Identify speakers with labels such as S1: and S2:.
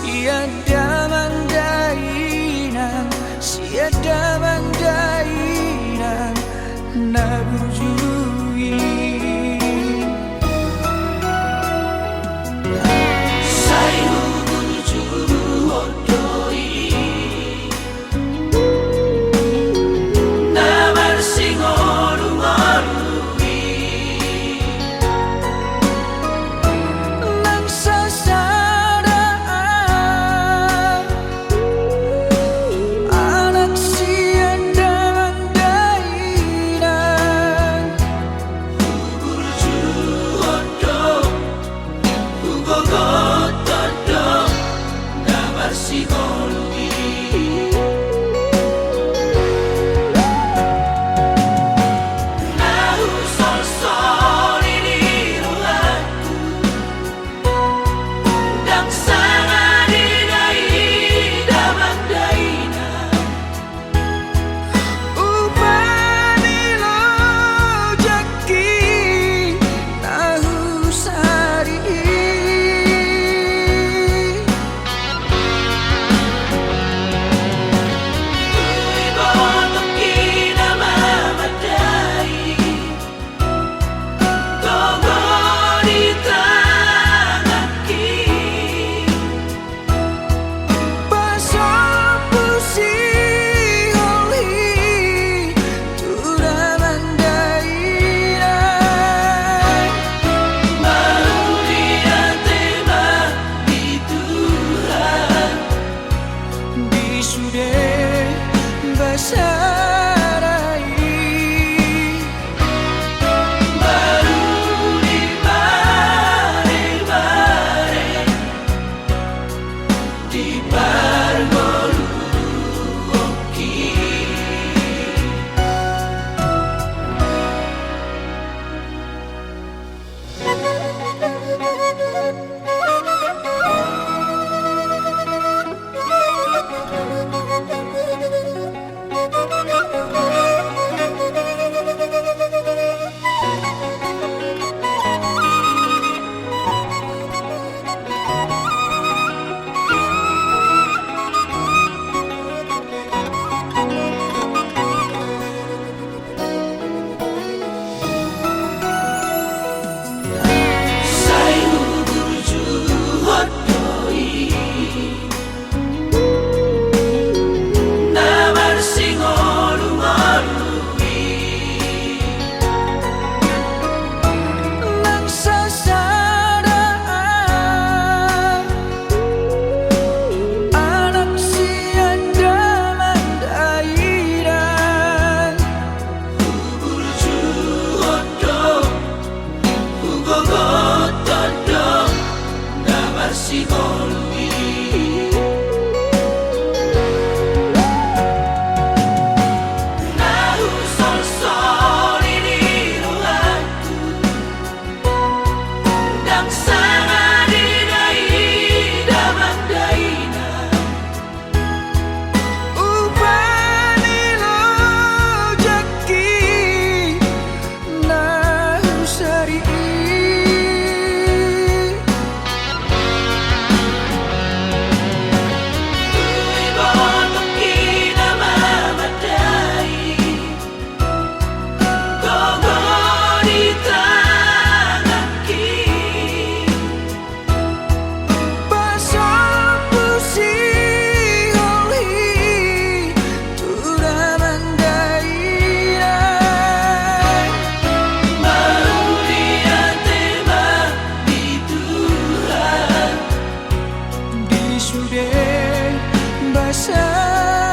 S1: Siada mandainan, siada mandainan na burjui. Sayu burju odoi na marsingoru marui nang sasaraan anak siada mandainan burju odoi ugogotodo na marsingoru nahu sol-sol ini ruangku dang sangat dinai damang daina upani lo jaki nahu sari basarai baru di bare-bare di bargolu oki Sayu burju odoi na marsingoru marui nang sasaraan anak siada mandainan burju odoi ugogotodo na marsingoru nahu sol-sol ini ruangku dang sangat dinai damang daina upani lo jaki nahu sari sudah basah